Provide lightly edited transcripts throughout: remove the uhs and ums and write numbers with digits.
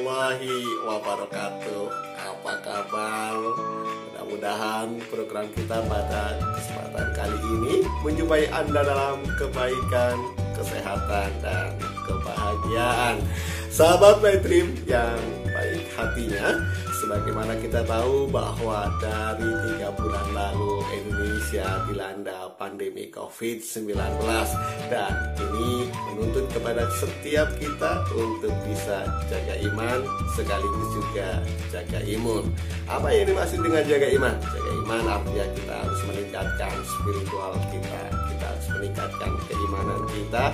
warahmatullahi wabarakatuh. Apa kabar? Mudah-mudahan program kita pada kesempatan kali ini menjumpai Anda dalam kebaikan, kesehatan, dan kebahagiaan. Sahabat Maitrim yang baik hatinya, sebagaimana kita tahu bahwa dari 3 bulan lalu Indonesia dilanda pandemi COVID-19, dan ini menuntut kepada setiap kita untuk bisa jaga iman sekaligus juga jaga imun. Apa yang dimaksud dengan jaga iman? Jaga iman artinya kita harus meningkatkan spiritual kita harus meningkatkan keimanan kita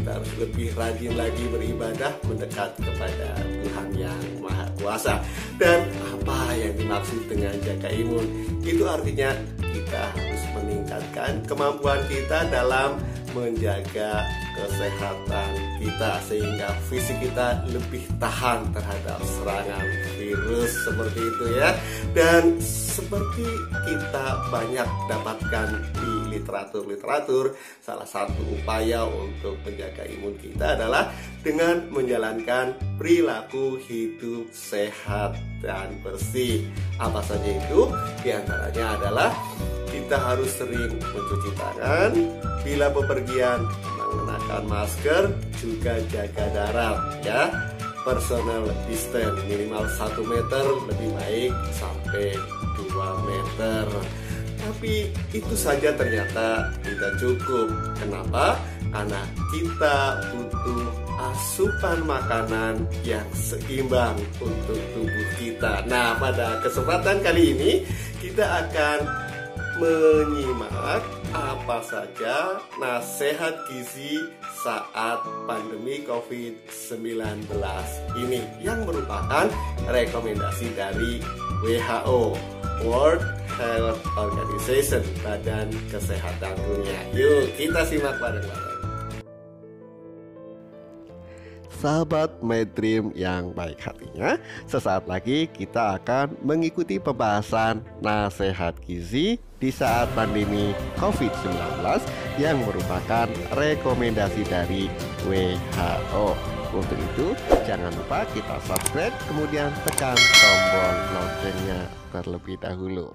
harus lebih rajin lagi beribadah, mendekat kepada Tuhan yang Maha Kuasa. Dan apa yang dimaksud dengan jaga imun? Itu artinya kita harus meningkatkan kemampuan kita dalam menjaga kesehatan kita sehingga fisik kita lebih tahan terhadap serangan virus seperti itu ya. Dan seperti kita banyak dapatkan di literatur, salah satu upaya untuk menjaga imun kita adalah dengan menjalankan perilaku hidup sehat dan bersih. Apa saja itu? Di antaranya adalah kita harus sering mencuci tangan, bila bepergian mengenakan masker, juga jaga jarak ya. Personal distance minimal 1 meter, lebih baik sampai 2 meter. Tapi itu saja ternyata tidak cukup. Kenapa? Karena kita butuh asupan makanan yang seimbang untuk tubuh kita. Nah, pada kesempatan kali ini kita akan menyimak apa saja nasihat gizi saat pandemi COVID-19 ini yang merupakan rekomendasi dari WHO, World Health Organization, Badan Kesehatan Dunia. Yuk kita simak bareng-bareng. Sahabat Maitrim yang baik hatinya, sesaat lagi kita akan mengikuti pembahasan nasihat gizi di saat pandemi COVID-19 yang merupakan rekomendasi dari WHO. Untuk itu, jangan lupa kita subscribe, kemudian tekan tombol loncengnya terlebih dahulu.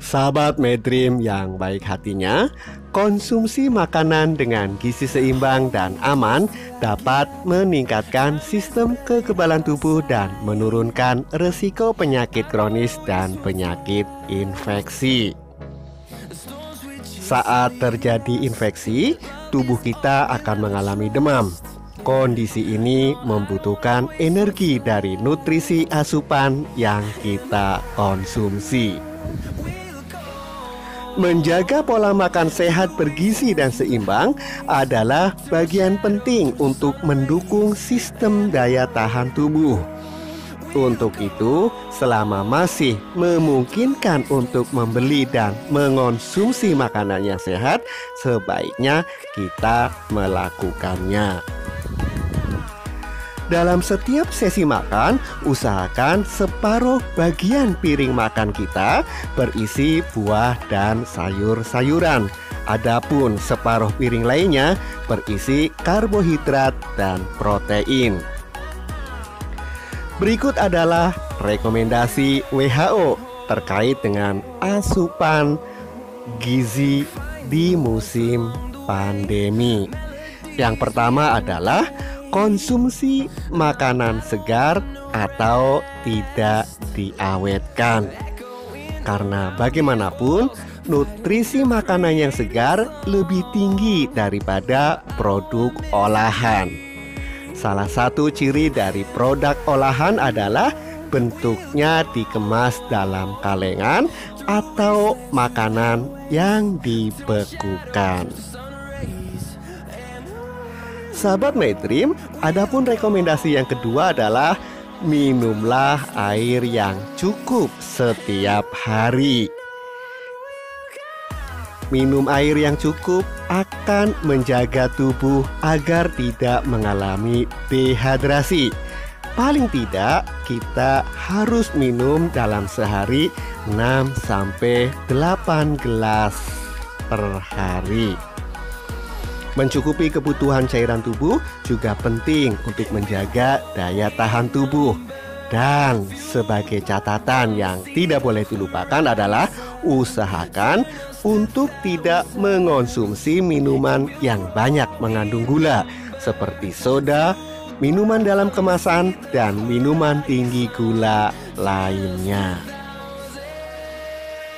Sahabat Maitrim yang baik hatinya, konsumsi makanan dengan gizi seimbang dan aman dapat meningkatkan sistem kekebalan tubuh dan menurunkan resiko penyakit kronis dan penyakit infeksi. Saat terjadi infeksi, tubuh kita akan mengalami demam. Kondisi ini membutuhkan energi dari nutrisi asupan yang kita konsumsi. Menjaga pola makan sehat, bergizi, dan seimbang adalah bagian penting untuk mendukung sistem daya tahan tubuh. Untuk itu, selama masih memungkinkan untuk membeli dan mengonsumsi makanan yang sehat, sebaiknya kita melakukannya. Dalam setiap sesi makan, usahakan separuh bagian piring makan kita berisi buah dan sayur-sayuran. Adapun separuh piring lainnya berisi karbohidrat dan protein. Berikut adalah rekomendasi WHO terkait dengan asupan gizi di musim pandemi. Yang pertama adalah konsumsi makanan segar atau tidak diawetkan. Karena bagaimanapun, nutrisi makanan yang segar lebih tinggi daripada produk olahan. Salah satu ciri dari produk olahan adalah bentuknya dikemas dalam kalengan atau makanan yang dibekukan. Sahabat Maitrim, adapun rekomendasi yang kedua adalah minumlah air yang cukup setiap hari. Minum air yang cukup akan menjaga tubuh agar tidak mengalami dehidrasi. paling tidak kita harus minum dalam sehari 6-8 gelas per hari. Mencukupi kebutuhan cairan tubuh juga penting untuk menjaga daya tahan tubuh. Dan sebagai catatan yang tidak boleh dilupakan adalah usahakan untuk tidak mengonsumsi minuman yang banyak mengandung gula seperti soda, minuman dalam kemasan, dan minuman tinggi gula lainnya.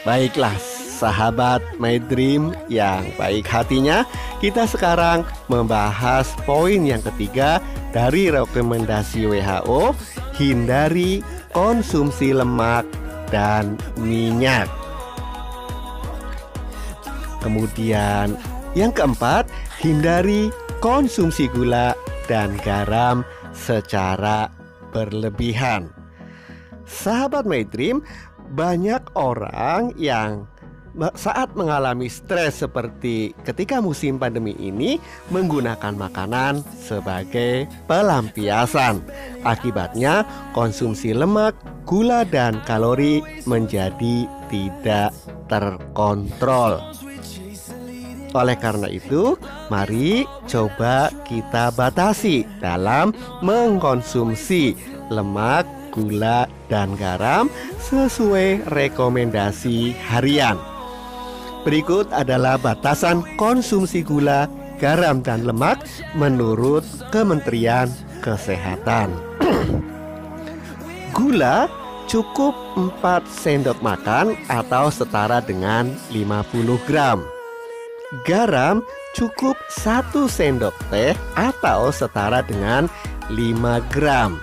Baiklah, sahabat My Dream yang baik hatinya, kita sekarang membahas poin yang ketiga dari rekomendasi WHO, hindari konsumsi lemak dan minyak. Kemudian yang keempat, hindari konsumsi gula dan garam secara berlebihan. Sahabat My Dream, banyak orang yang saat mengalami stres seperti ketika musim pandemi ini menggunakan makanan sebagai pelampiasan. Akibatnya konsumsi lemak, gula, dan kalori menjadi tidak terkontrol. Oleh karena itu, mari coba kita batasi dalam mengkonsumsi lemak, gula, dan garam sesuai rekomendasi harian. Berikut adalah batasan konsumsi gula, garam, dan lemak menurut Kementerian Kesehatan. Gula cukup 4 sendok makan atau setara dengan 50 gram. Garam cukup 1 sendok teh atau setara dengan 5 gram.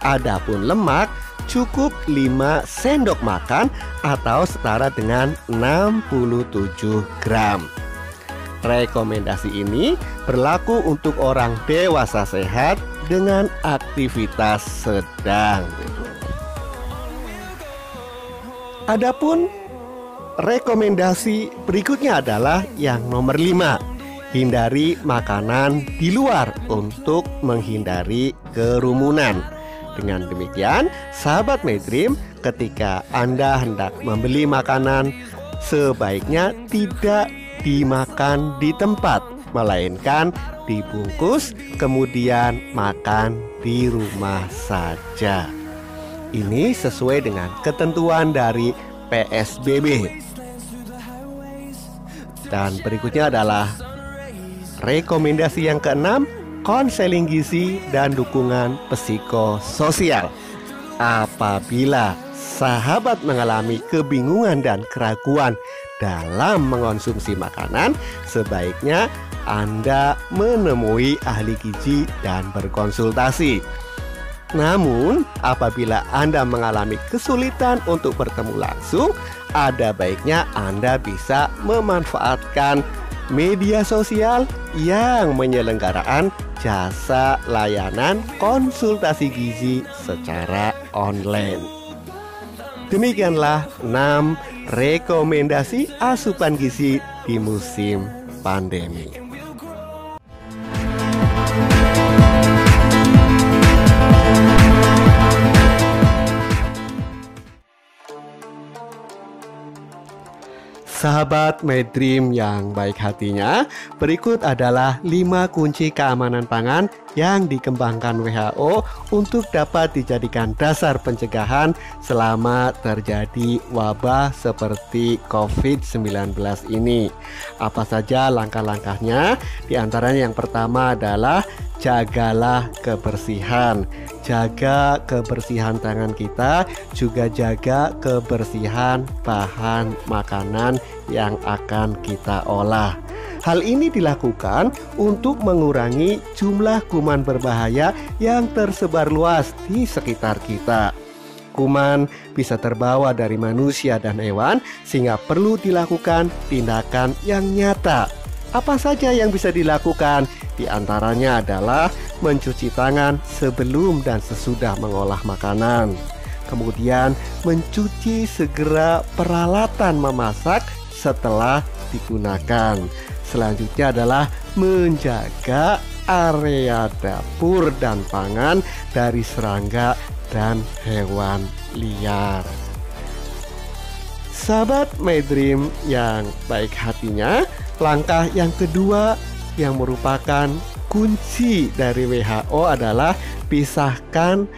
Adapun lemak cukup 5 sendok makan atau setara dengan 67 gram. Rekomendasi ini berlaku untuk orang dewasa sehat dengan aktivitas sedang. Adapun rekomendasi berikutnya adalah yang nomor 5. Hindari makanan di luar untuk menghindari kerumunan. Dengan demikian, sahabat My Dream, ketika Anda hendak membeli makanan, sebaiknya tidak dimakan di tempat, melainkan dibungkus kemudian makan di rumah saja. Ini sesuai dengan ketentuan dari PSBB. Dan berikutnya adalah rekomendasi yang keenam, konseling gizi dan dukungan psikososial. Apabila sahabat mengalami kebingungan dan keraguan dalam mengonsumsi makanan, sebaiknya Anda menemui ahli gizi dan berkonsultasi. Namun, apabila Anda mengalami kesulitan untuk bertemu langsung, ada baiknya Anda bisa memanfaatkan media sosial yang menyelenggarakan jasa layanan konsultasi gizi secara online. Demikianlah 6 rekomendasi asupan gizi di musim pandemi. Sahabat My Dream yang baik hatinya, berikut adalah 5 kunci keamanan pangan yang dikembangkan WHO untuk dapat dijadikan dasar pencegahan selama terjadi wabah seperti COVID-19 ini. Apa saja langkah-langkahnya? Di antaranya yang pertama adalah jagalah kebersihan. Jaga kebersihan tangan kita, juga jaga kebersihan bahan makanan yang akan kita olah. Hal ini dilakukan untuk mengurangi jumlah kuman berbahaya yang tersebar luas di sekitar kita. Kuman bisa terbawa dari manusia dan hewan, sehingga perlu dilakukan tindakan yang nyata. Apa saja yang bisa dilakukan? Di antaranya adalah mencuci tangan sebelum dan sesudah mengolah makanan. Kemudian mencuci segera peralatan memasak setelah digunakan. Selanjutnya adalah menjaga area dapur dan pangan dari serangga dan hewan liar. Sahabat My Dream yang baik hatinya, langkah yang kedua yang merupakan kunci dari WHO adalah pisahkan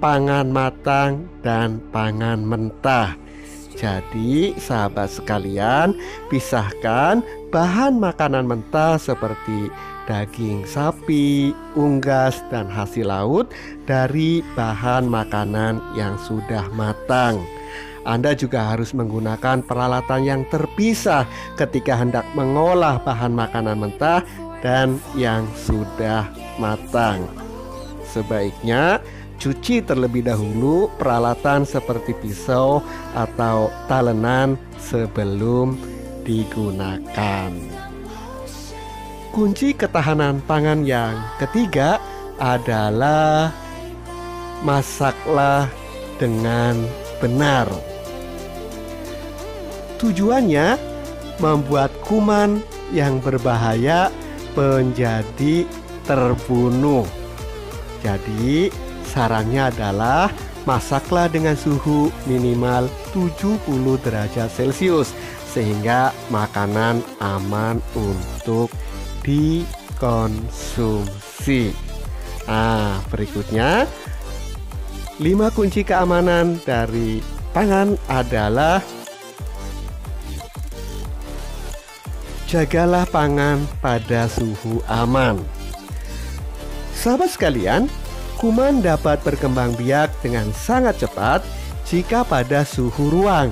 pangan matang dan pangan mentah. Jadi sahabat sekalian, pisahkan bahan makanan mentah seperti daging sapi, unggas, dan hasil laut dari bahan makanan yang sudah matang. Anda juga harus menggunakan peralatan yang terpisah ketika hendak mengolah bahan makanan mentah dan yang sudah matang. Sebaiknya cuci terlebih dahulu peralatan seperti pisau atau talenan sebelum digunakan. Kunci ketahanan pangan yang ketiga adalah masaklah dengan benar. Tujuannya membuat kuman yang berbahaya menjadi terbunuh. Jadi sarannya adalah masaklah dengan suhu minimal 70 derajat Celcius sehingga makanan aman untuk dikonsumsi. Berikutnya 5 kunci keamanan dari pangan adalah jagalah pangan pada suhu aman. Sahabat sekalian, kuman dapat berkembang biak dengan sangat cepat jika pada suhu ruang.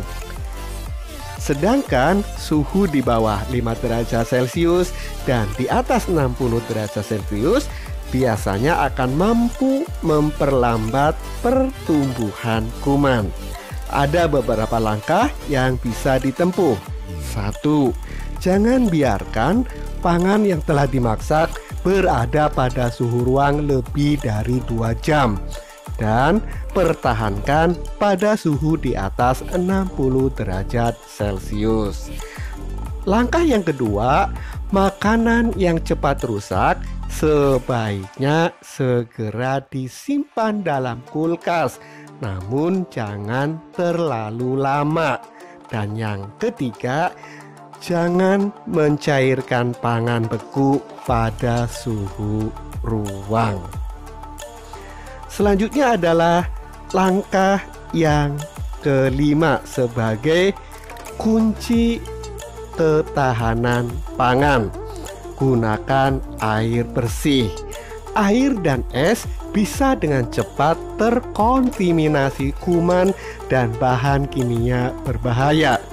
Sedangkan suhu di bawah 5 derajat Celcius dan di atas 60 derajat Celcius biasanya akan mampu memperlambat pertumbuhan kuman. Ada beberapa langkah yang bisa ditempuh. 1. Jangan biarkan pangan yang telah dimasak berada pada suhu ruang lebih dari 2 jam dan pertahankan pada suhu di atas 60 derajat Celcius. Langkah yang kedua, makanan yang cepat rusak sebaiknya segera disimpan dalam kulkas, namun jangan terlalu lama. Dan yang ketiga, jangan mencairkan pangan beku pada suhu ruang. Selanjutnya adalah langkah yang kelima sebagai kunci ketahanan pangan. Gunakan air bersih. Air dan es bisa dengan cepat terkontaminasi kuman dan bahan kimia berbahaya.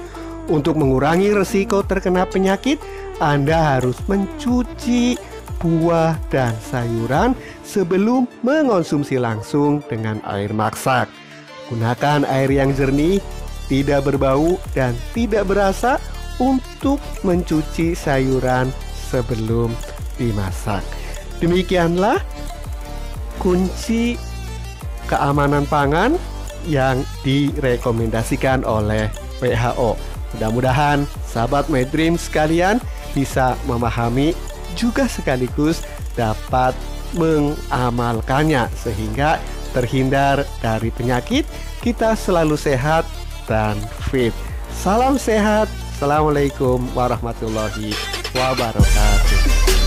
Untuk mengurangi risiko terkena penyakit, Anda harus mencuci buah dan sayuran sebelum mengonsumsi langsung dengan air masak. Gunakan air yang jernih, tidak berbau, dan tidak berasa untuk mencuci sayuran sebelum dimasak. Demikianlah kunci keamanan pangan yang direkomendasikan oleh WHO. Mudah-mudahan sahabat My Dream sekalian bisa memahami juga sekaligus dapat mengamalkannya sehingga terhindar dari penyakit, kita selalu sehat dan fit. Salam sehat. Assalamualaikum warahmatullahi wabarakatuh.